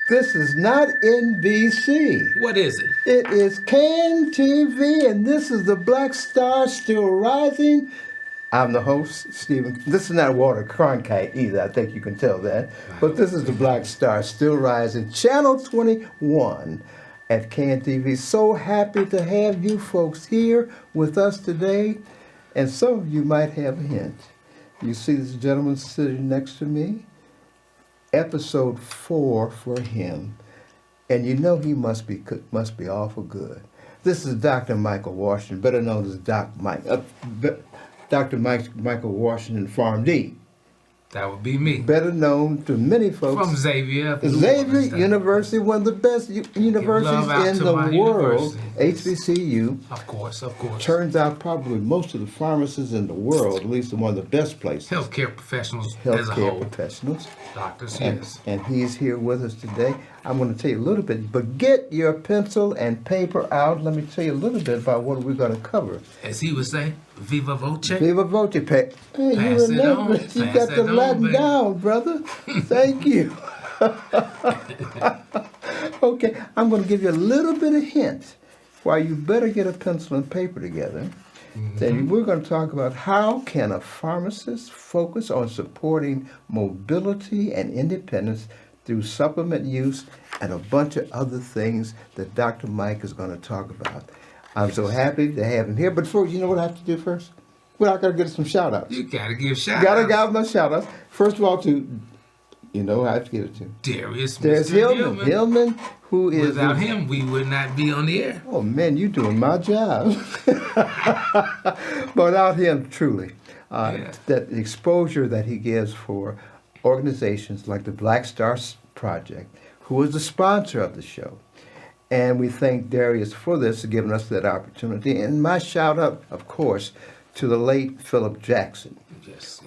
This is not NBC. What is it? It is CAN TV, and this is the Black Star Still Rising. I'm the host, Stephen. This is not Walter Cronkite either. I think you can tell that. But this is the Black Star Still Rising, Channel 21 at CAN TV. So happy to have you folks here with us today. And some of you might have a hint. You see this gentleman sitting next to me? Episode 4 for him, and you know he must be awful good. This is Dr. Michael Washington, better known as Dr. Michael Washington, PharmD. That would be me. Better known to many folks. From Xavier. Xavier University, one of the best universities in the world. HBCU. Of course. Turns out probably most of the pharmacists in the world, at least one of the best places. Healthcare professionals as a whole. Healthcare professionals. Doctors, yes. And he's here with us today. I'm going to tell you a little bit, but get your pencil and paper out. Let me tell you a little bit about what we're going to cover. As he would say, viva voce. Viva voce. Hey, Pass you remember it. You got the Latin down, brother. Thank you. Okay, I'm going to give you a little bit of hint why you better get a pencil and paper together. Then we're going to talk about how can a pharmacist focus on supporting mobility and independence through supplement use and a bunch of other things that Dr. Mike is going to talk about. I'm so happy to have him here. But first, you know what I have to do first? Well, I got to get some shout-outs. You got to give shout-outs. Got to give my shout-outs. First of all, to, you know, I have to give it to Darius Hillman. Hillman, who is... Without him, we would not be on the air. Oh, man, you're doing my job. But without him, truly, that exposure that he gives for organizations like the Black Star Project, who is the sponsor of the show. And we thank Darius for this, giving us that opportunity. And my shout out, of course, to the late Philip Jackson,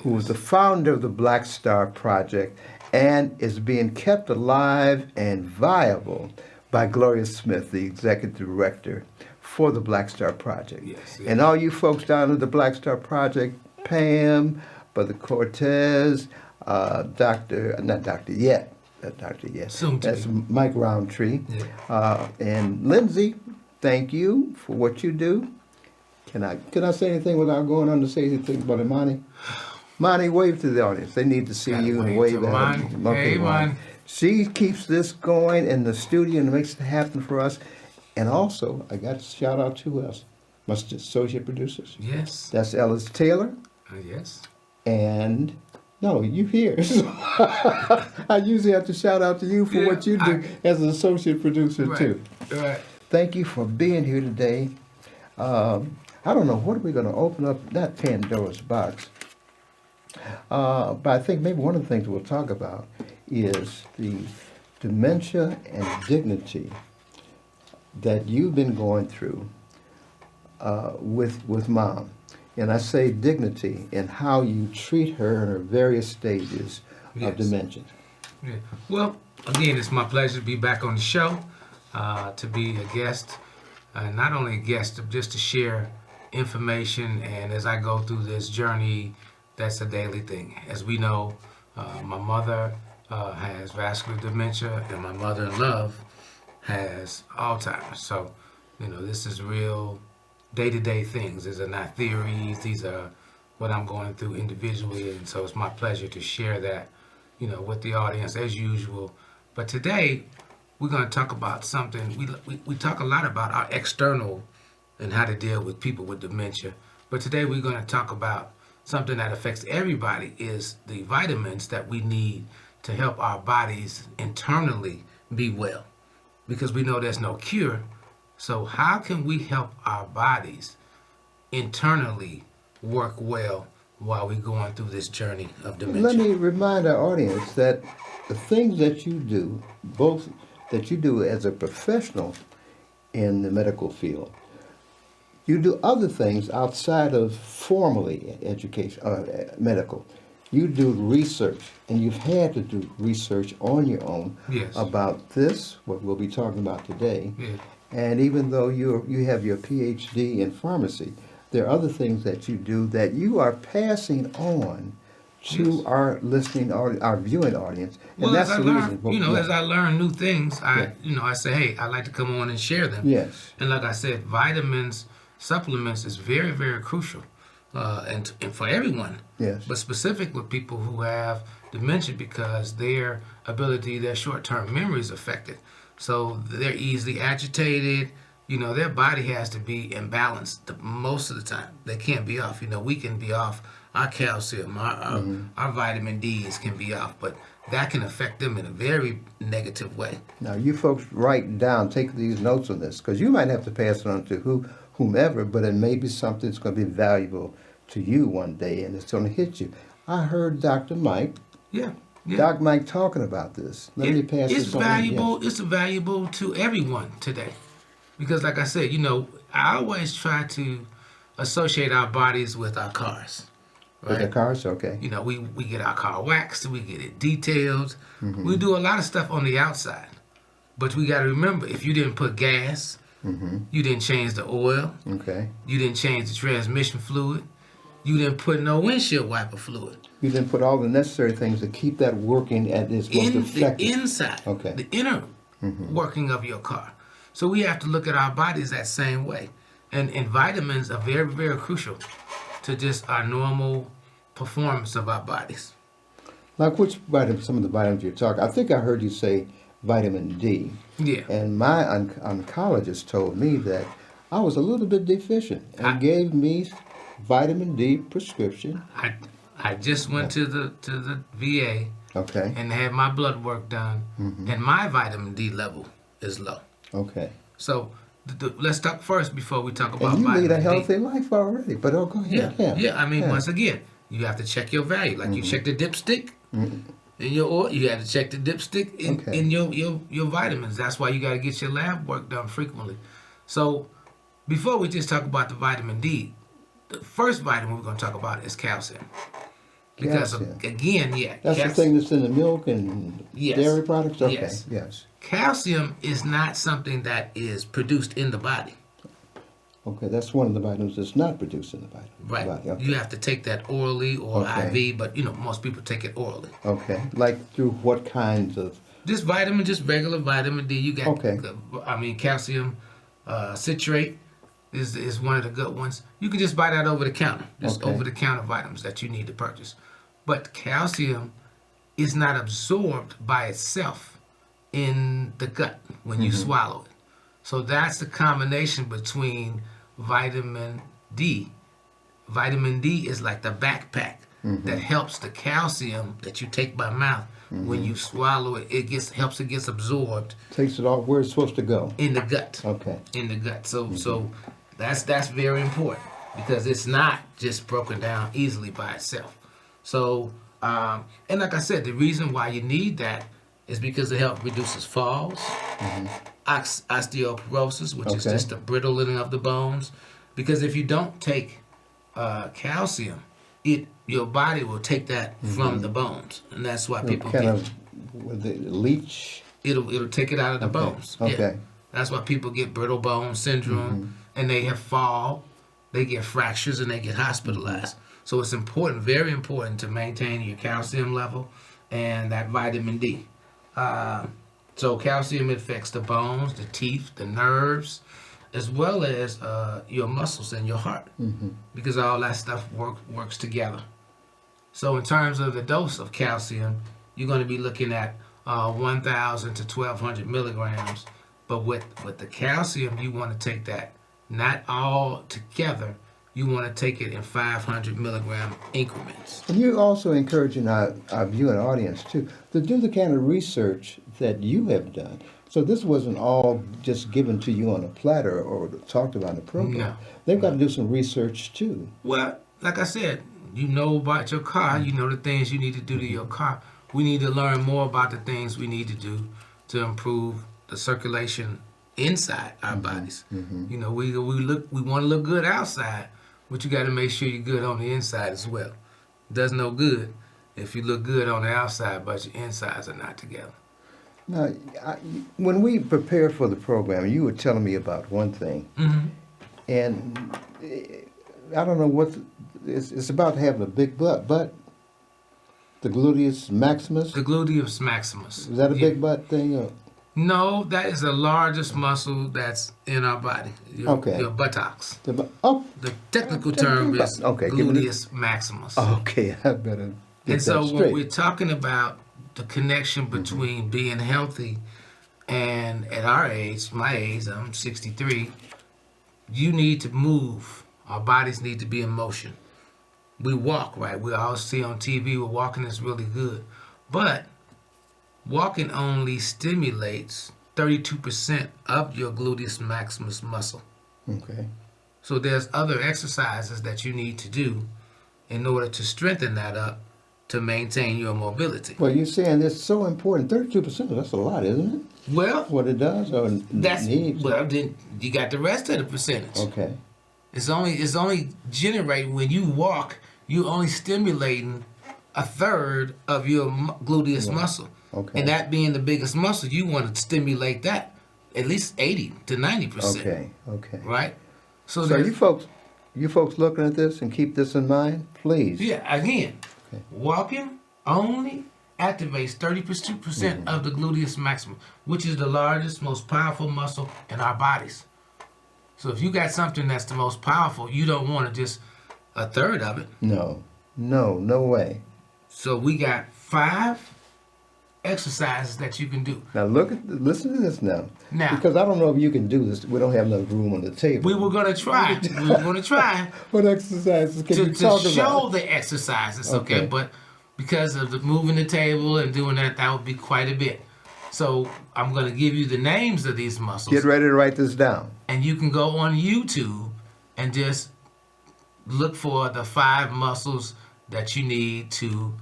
who was the founder of the Black Star Project and is being kept alive and viable by Gloria Smith, the executive director for the Black Star Project. And all you folks down at the Black Star Project, Pam, Brother Cortez, Dr. Yes. That's Mike Roundtree. And Lindsay, thank you for what you do. Can I say anything without going on to say anything about Imani? Monty, wave to the audience. They need to see you and wave at them. Hey, Monty. She keeps this going in the studio and makes it happen for us. And also, I got to shout out to us, my associate producers. Yes. That's Ellis Taylor. Yes. And... no, you here. So I usually have to shout out to you for what you do as an associate producer, too. Right. Thank you for being here today. I don't know, what are we going to open up? Not Pandora's box. But I think maybe one of the things we'll talk about is the dementia and dignity that you've been going through with Mom. And I say dignity in how you treat her in her various stages of dementia. Yeah. Well, again, it's my pleasure to be back on the show, to be a guest, not only a guest, but just to share information. And as I go through this journey, that's a daily thing. As we know, my mother has vascular dementia, and my mother-in-law has Alzheimer's. So, you know, this is real day-to-day things. These are not theories. These are what I'm going through individually, and so it's my pleasure to share that, you know, with the audience as usual. But today, we're going to talk about something. We talk a lot about our external and how to deal with people with dementia. But today, we're going to talk about something that affects everybody, is the vitamins that we need to help our bodies internally be well. Because we know there's no cure. So how can we help our bodies internally work well while we're going through this journey of dementia? Let me remind our audience that the things that you do, both that you do as a professional in the medical field, You do other things outside of formally education, medical. You do research, and you've had to do research on your own Yes. about this, what we'll be talking about today. Yeah. And even though you have your PhD in pharmacy, there are other things that you do that you are passing on to Yes. our listening, our viewing audience, and Well, that's as I the learn, reason. as I learn new things, Yeah. I say, hey, I like to come on and share them. Yes. And like I said, vitamins, supplements is very, very crucial, and for everyone. Yes. But specific with people who have dementia because their short-term memory is affected. So they're easily agitated. Their body has to be imbalanced most of the time. They can't be off. We can be off. Our calcium, our vitamin D's can be off, but that can affect them in a very negative way. Now, you folks write down, take these notes on this, because you might have to pass it on to whomever, but it may be something that's going to be valuable to you one day, and it's going to hit you. I heard Dr. Mike, Yeah. Doc Mike talking about this. Let me pass It's this on. valuable. It's valuable to everyone today, because like I said, I always try to associate our bodies with our cars. Right? With the cars, okay. We get our car waxed, we get it detailed. We do a lot of stuff on the outside. But we got to remember, if you didn't put gas, you didn't change the oil, okay, you didn't change the transmission fluid, you didn't put no windshield wiper fluid. You didn't put all the necessary things to keep that working at its most effective. The inside, okay, the inner working of your car. So we have to look at our bodies that same way. And vitamins are very, very crucial to just our normal performance of our bodies. Like which vitamin, some of the vitamins you're talking, I think I heard you say vitamin D. Yeah. And my oncologist told me that I was a little bit deficient and gave me vitamin D prescription. I just went to the VA okay, and had my blood work done, and my vitamin D level is low. Okay. So let's talk first before we talk about and you vitamin lead a D. healthy life already, but go ahead. Yeah. I mean, once again, you have to check your value. Like you check the dipstick in your oil, you have to check the dipstick in your vitamins. That's why you got to get your lab work done frequently. So before we just talk about the vitamin D, the first vitamin we're going to talk about is calcium. Because again, that's the thing that's in the milk and dairy products. Okay. Yes. Calcium is not something that is produced in the body. Okay, that's one of the vitamins that's not produced in the body. Right. Okay. You have to take that orally or IV, but most people take it orally. Okay. Like through what kinds of? Just regular vitamin D. You got. Calcium citrate is one of the good ones. You can just buy that over the counter. Just over the counter vitamins that you need to purchase. But calcium is not absorbed by itself in the gut when you swallow it. So that's the combination between vitamin D. Vitamin D is like the backpack that helps the calcium that you take by mouth. When you swallow it, helps it gets absorbed. Takes it off where it's supposed to go. In the gut. Okay. In the gut. So that's very important because it's not just broken down easily by itself. So and like I said, the reason why you need that is because it helps reduces falls, osteoporosis, which is just the brittling of the bones. Because if you don't take calcium, your body will take that from the bones, and that's why people with the leach. It'll take it out of the bones. Okay. Yeah. That's why people get brittle bone syndrome, and they have fall, they get fractures, and they get hospitalized. So it's important, very important, to maintain your calcium level and that vitamin D. So calcium affects the bones, the teeth, the nerves, as well as your muscles and your heart, because all that stuff works together. So in terms of the dose of calcium, you're going to be looking at 1,000 to 1,200 milligrams. But with the calcium, you want to take that not all together. You want to take it in 500 milligram increments. And you're also encouraging our viewing audience, too, to do the kind of research that you have done. So this wasn't all just given to you on a platter or talked about in a program. No. They've got to do some research, too. Well, like I said, you know about your car. You know the things you need to do to your car. We need to learn more about the things we need to do to improve the circulation inside our bodies. You know, we want to look good outside, but you got to make sure you're good on the inside as well. Does no good if you look good on the outside, but your insides are not together. Now, when we prepared for the program, you were telling me about one thing, and I don't know what it's about having a big butt, the gluteus maximus. The gluteus maximus. Is that a big butt thing? Or? No, that is the largest muscle that's in our body. Your buttocks. The technical term is gluteus maximus. Okay, I better get and so that straight. when we're talking about the connection between being healthy and at our age, my age, I'm 63, you need to move. Our bodies need to be in motion. We walk, right? We all see on TV, walking is really good. But walking only stimulates 32% of your gluteus maximus muscle. Okay. So there's other exercises that you need to do in order to strengthen that up to maintain your mobility. Well, you're saying it's so important. 32%, that's a lot, isn't it? Well, what it does or needs? Well, then you got the rest of the percentage. Okay. It's only generating when you walk. You're only stimulating a third of your gluteus muscle. Okay. And that being the biggest muscle, you want to stimulate that at least 80 to 90%. Okay. Okay. Right. So you folks looking at this and keep this in mind, please. Yeah. Again, walking only activates 30% of the gluteus maximus, which is the largest, most powerful muscle in our bodies. So if you got something that's the most powerful, you don't want to just a third of it. No way. So we got 5 exercises that you can do. Now listen to this now. Now, because I don't know if you can do this. We don't have enough room on the table. We were going to try. What exercises can you talk about? To show the exercises, okay? But because of the moving the table and doing that would be quite a bit. So I'm going to give you the names of these muscles. Get ready to write this down. And you can go on YouTube and just look for the 5 muscles that you need to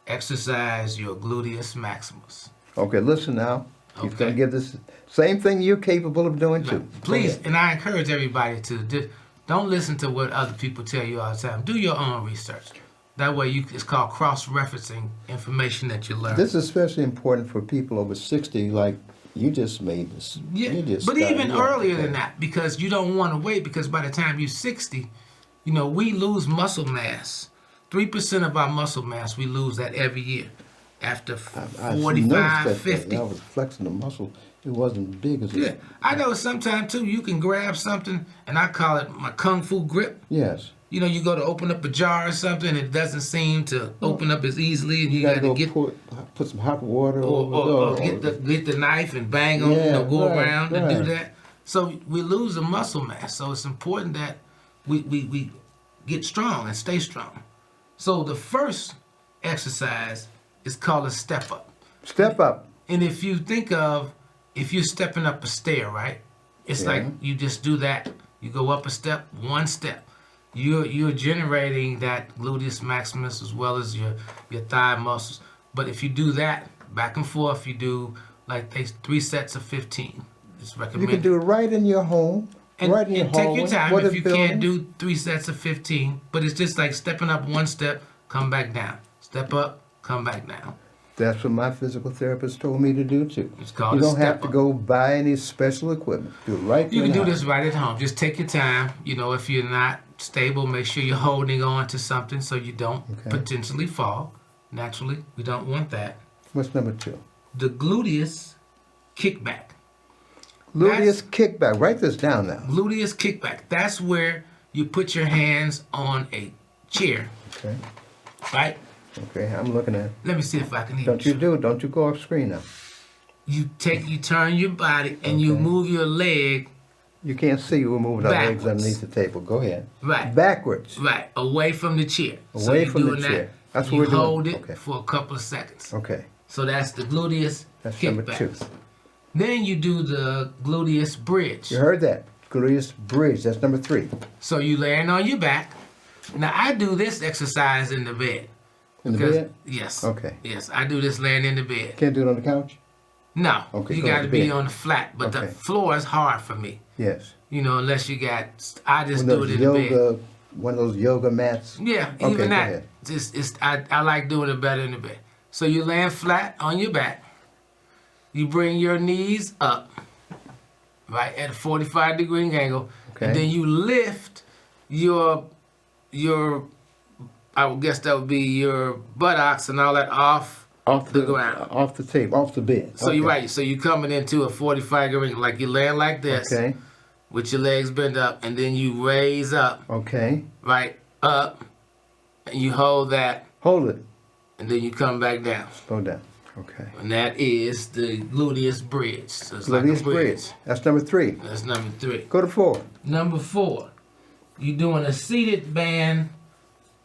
exercise your gluteus maximus. Okay, listen now. He's going to give this same thing you're capable of doing too. Please, and I encourage everybody to don't listen to what other people tell you all the time. Do your own research. That way, it's called cross-referencing information that you learn. This is especially important for people over 60, like you just made this. Yeah, but even earlier than that, because you don't want to wait, because by the time you're 60, we lose muscle mass. 3% of our muscle mass, we lose that every year. After 45, 50. I was flexing the muscle. It wasn't big as it. I know sometimes, too, you can grab something, and I call it my kung fu grip. Yes. You go to open up a jar or something, it doesn't seem to open up as easily, and you got to put some hot water or get the knife and bang on, go around and do that. So we lose the muscle mass. So it's important that we get strong and stay strong. So the first exercise is called a step up. Step up. And if you think of, if you're stepping up a stair, right? It's like you just do that. You go up a step, one step. You're generating that gluteus maximus as well as your thigh muscles. But if you do that back and forth, you do like 3 sets of 15. It's recommended. You can do it right in your home. And take your time if you can't do. do 3 sets of 15. But it's just like stepping up one step, come back down. Step up, come back down. That's what my physical therapist told me to do too. It's called You don't have to go buy any special equipment. Do it right there. You can do this right at home. Just take your time. If you're not stable, make sure you're holding on to something so you don't potentially fall. Naturally, we don't want that. What's number 2? The gluteus kickback. Gluteus kickback. Write this down now. Gluteus kickback. That's where you put your hands on a chair. Okay. Right? Okay, I'm looking at it. Let me see if I can hear Don't you go off screen now. You turn your body and you move your leg. You can't see we're moving our legs underneath the table. Go ahead. Right. Backwards. Right. Away from the chair. Away from the chair. That's what we're doing. You hold it for a couple of seconds. Okay. So that's the gluteus That's kickback. number 2. Then you do the gluteus bridge. You heard that. Gluteus bridge. That's number 3. So you laying on your back. Now I do this exercise in the bed. In the bed? Yes. Okay. Yes, I do this laying in the bed. Can't do it on the couch? No, Okay, you go got to to be bed. on the flat, but the Okay. floor is hard for me. Yes. Unless you got, I just One do of it those in the bed. yoga, one of those yoga mats. Yeah, Okay, even go that. ahead. I like doing it better in the bed. So you land flat on your back. You bring your knees up, right, at a 45-degree angle, Okay. and then you lift your, I would guess that would be your buttocks and all that off Off the ground. off the table, off the bed. So you're right. So you're coming into a 45-degree, like you land like this, Okay. with your legs bent up, and then you raise up, Okay. right, up, and you hold that, Hold it. and then you come back down. Slow down. Okay. And that is the gluteus bridge. So it's Gluteus like a bridge. That's number 3. That's number 3. Go to 4. Number 4, you're doing a seated band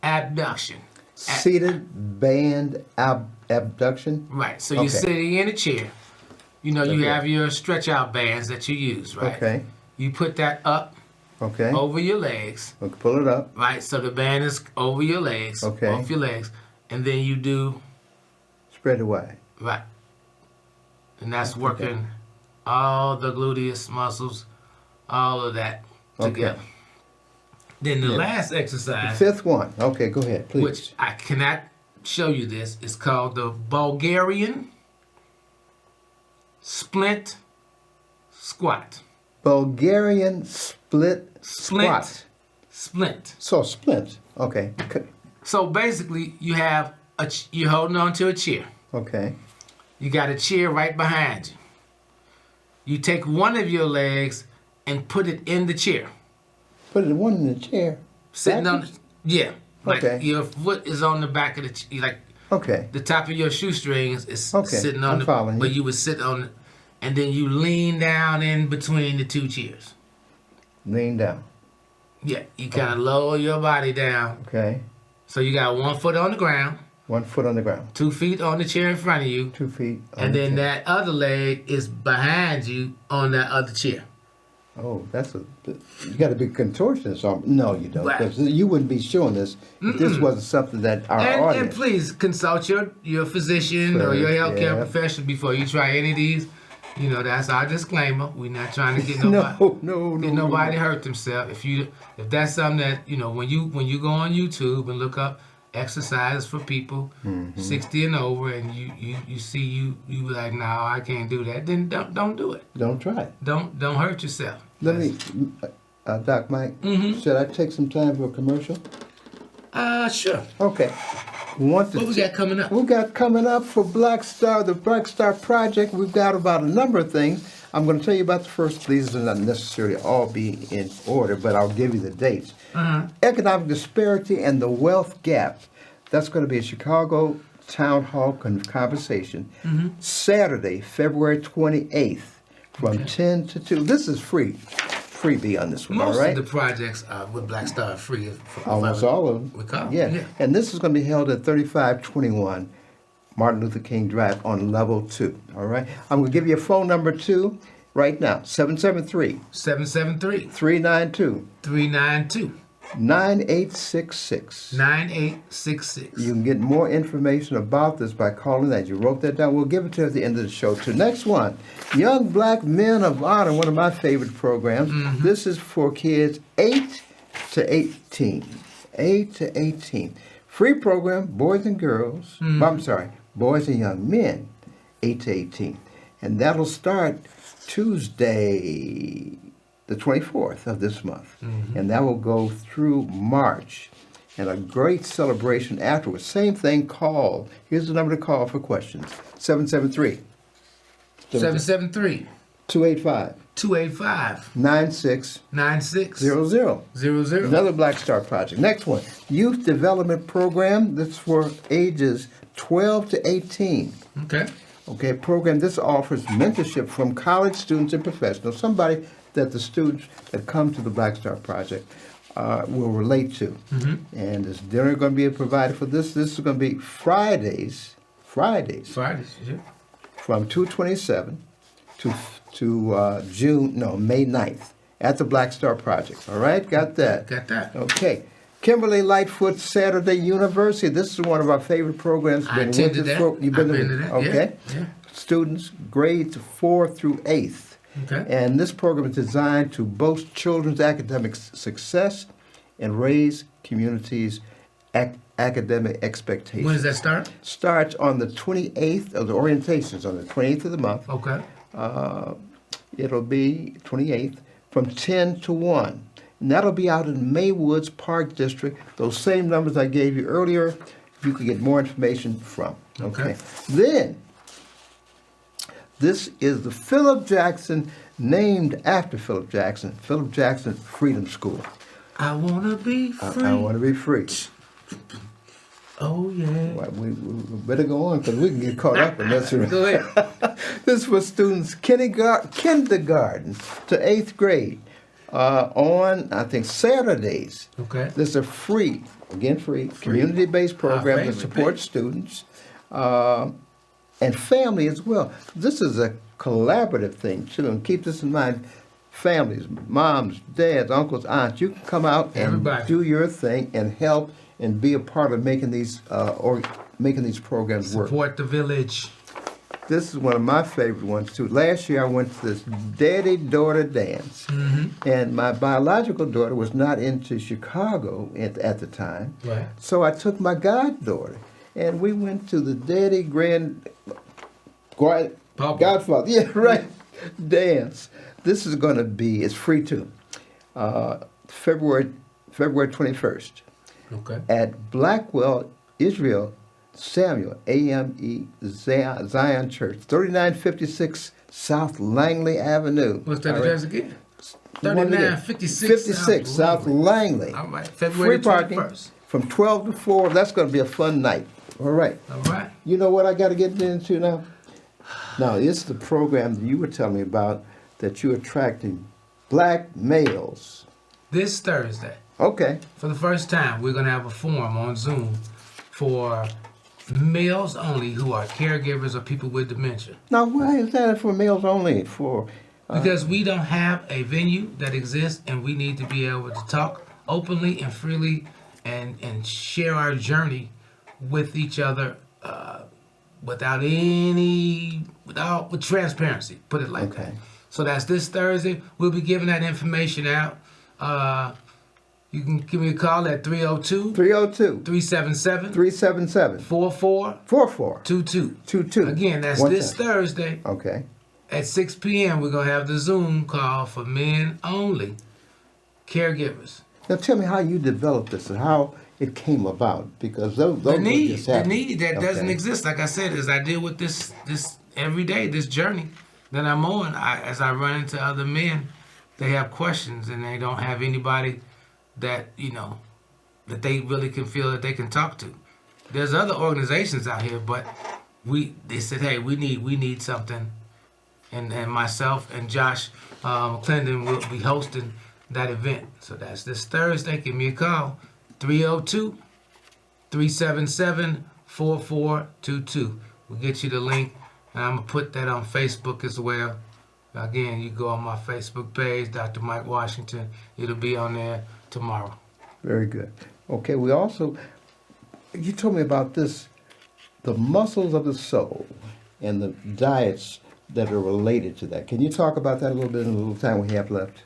abduction. Seated band abduction. Right. So you're Okay. sitting in a chair. You Okay. have your stretch out bands that you use, right? Okay. You put that up Okay. over your legs, Okay. Pull it up. right? So the band is over your legs, Okay. off your legs, and then you do Spread it wide. right. And that's working all the gluteus muscles, all of that together. Then the last The exercise, 5th one. Okay, go ahead, please. which I cannot show you this, is called the Bulgarian splint squat. Bulgarian split squat. Splint. So splint. Okay. So basically, you have you're holding on to a chair. Okay. You got a chair right behind you. You take one of your legs and put it in the chair. Put it one in the chair. Sitting Backwards? on, yeah. Like Okay. your foot is on the back of the chair. Like Okay. the top of your shoestrings is Okay, sitting on I'm following but you. you would sit on, and then you lean down in between the two chairs. Lean down. Yeah, you kind of lower your body down. Okay. So you got 1 foot on the ground, 1 foot on the ground. 2 feet on the chair in front of you, 2 feet. On and the then chair. that other leg is behind you on that other chair. Oh, you got to be contortionist. No, you don't. Right. 'Cause you wouldn't be showing this if this wasn't something that our And audience. please consult your physician or your First, healthcare yeah. professional before you try any of these. That's our disclaimer. We're not trying to get nobody No. nobody hurt themselves. If that's something that when you go on YouTube and look up exercises for people 60 and over, and you see you like, no, I can't do that, then don't do it. Don't try it. Don't hurt yourself. Let me, Doc Mike, should I take some time for a commercial? Sure. Okay. What we got coming up? We got coming up for Black Star, the Black Star Project. We've got about a number of things. I'm going to tell you about the first. These will not necessarily all be in order, but I'll give you the dates. Economic disparity and the wealth gap. That's going to be a Chicago Town Hall conversation. Saturday, February 28th from 10 to 2. This is free. Freebie on this one, Most all right? of the projects with Black Star are free. Almost all of them. Recall. Yeah. And this is going to be held at 3521 Martin Luther King Drive on level 2. All right. I'm going to give you a phone number too right now. 773 773 392 392 9866. 9866. You can get more information about this by calling that. You wrote that down. We'll give it to you at the end of the show too. Next one, Young Black Men of Honor, one of my favorite programs. This is for kids 8 to 18. 8 to 18. Free program, boys and girls. I'm sorry, boys and young men, 8 to 18. And that'll start Tuesday, the 24th of this month. And that will go through March. And a great celebration afterwards. Same thing, call. Here's the number to call for questions. 773 773 285 285 9600. 9600. Another Black Star project. Next one, Youth Development Program. This is for ages 12 to 18. Okay, program. This offers mentorship from college students and professionals. Somebody that the students that come to the Black Star Project will relate to. And there's dinner going to be provided for this. This is going to be Fridays, yeah. from 2/27 to May 9th at the Black Star Project. All right, got that? Got that. Okay. Kimberly Lightfoot Saturday University. This is one of our favorite programs. I attended that. You've been I've to been to that, Okay. yeah. students grades 4 through 8th. Okay. And this program is designed to boost children's academic success and raise communities' academic expectations. When does that start? Starts on the 28th of the orientations, on the 28th of the month. Okay. It'll be 28th from 10 to 1. And that'll be out in Maywoods Park District. Those same numbers I gave you earlier, you can get more information from. Okay. Then, this is the Philip Jackson, named after Philip Jackson Freedom School. I want to be free. I want to be free. Oh, yeah. Well, we better go on because we can get caught up in this. Go ahead. This is for students kindergarten to 8th grade on, I think, Saturdays. Okay. This is a free, community-based program to support students and family as well. This is a collaborative thing. Children, keep this in mind. Families, moms, dads, uncles, aunts, you can come out and do your thing and help and be a part of making these programs work. Support the village. This is one of my favorite ones too. Last year I went to this daddy-daughter dance, and my biological daughter was not into Chicago at the time, Right. so I took my goddaughter, and we went to the godfather, yeah, right, dance. This is going to be, it's free too, February 21st. Okay. At Blackwell Israel Samuel AME Zion Church, 3956 South Langley Avenue. What's that address again? 3956 56 South Langley. All right. February Free parking 21st. from 12 to 4. That's going to be a fun night. All right. All right. You know what I got to get into now? Now, it's the program that you were telling me about that you're attracting black males. This Thursday, Okay. for the first time, we're going to have a forum on Zoom for males only who are caregivers of people with dementia. Now, why is that for males only? Because we don't have a venue that exists, and we need to be able to talk openly and freely and share our journey with each other with transparency, put it like that. So that's this Thursday. We'll be giving that information out. You can give me a call at 302-377-4422. 4422. Again, that's this Thursday. Okay. At 6 p.m., we're going to have the Zoom call for men only caregivers. Now tell me how you developed this and how it came about, because those the need that doesn't exist, like I said, is I deal with this every day, this journey that I'm on. As I run into other men, they have questions and they don't have anybody that that they really can feel that they can talk to. There's other organizations out here, but they said, hey, we need something, and myself and Josh McClendon will be hosting that event. So that's this Thursday. Give me a call, 302-377-4422. We'll get you the link, and I'm gonna put that on Facebook as well. Again, you go on my Facebook page, Dr. Mike Washington. It'll be on there tomorrow. Very good. Okay, you told me about this, the muscles of the soul and the diets that are related to that. Can you talk about that a little bit in the little time we have left?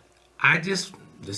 This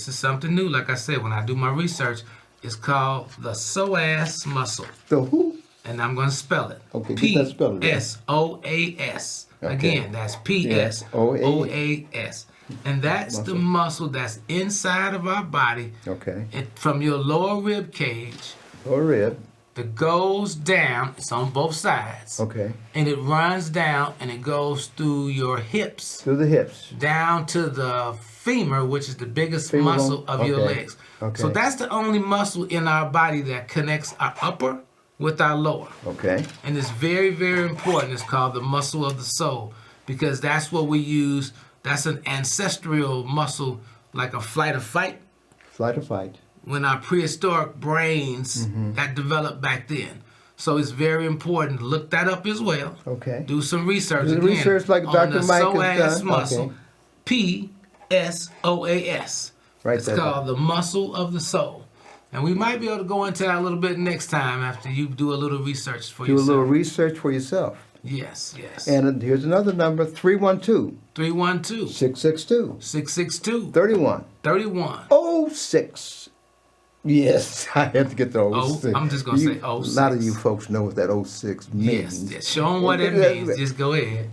is something new. Like I said, when I do my research, it's called the psoas muscle. The who? And I'm going to spell it. Okay, get that spelled. PSOAS. Okay. Again, that's PSOAS. And that's the muscle that's inside of our body. Okay. From your lower rib cage. Lower rib. That goes down. It's on both sides. Okay. And it runs down and it goes through your hips. Through the hips. Down to the femur, which is the biggest muscle of your legs. Okay. So that's the only muscle in our body that connects our upper with our lower. Okay. And it's very, very important. It's called the muscle of the soul, because that's what we use. That's an ancestral muscle, like a flight or fight. Flight or fight. When our prehistoric brains that developed back then. So it's very important. Look that up as well. Okay. Do some research Do again research like Dr. Mike has done. Muscle, PSOAS. Right. It's called the muscle of the soul. And we might be able to go into that a little bit next time after you do a little research for yourself. Do a little research for yourself. Yes, yes. And here's another number, 312 312 662 662 31 06. Yes, I have to get the 06. I'm just going to say A 06. lot of you folks know what that 06 means. Yes, yes. Show them what it means. Just go ahead.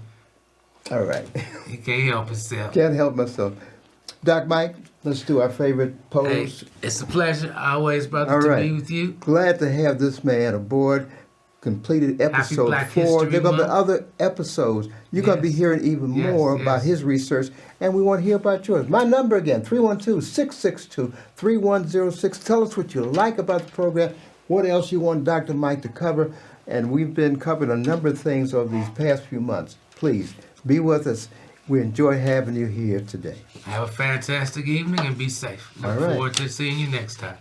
All right. He can't help himself. Can't help myself. Doc Mike, let's do our favorite pose. Hey, it's a pleasure always, brother, All to right. be with you. Glad to have this man aboard. Completed episode Black 4. History There are going to be Month. other episodes. You're going to be Yes. hearing even Yes, more yes. about his research, and we want to hear about yours. My number again, 312-662-3106. Tell us what you like about the program, what else you want Dr. Mike to cover, and we've been covering a number of things over these past few months. Please, be with us. We enjoy having you here today. Have a fantastic evening and be safe. Look All right. forward to seeing you next time.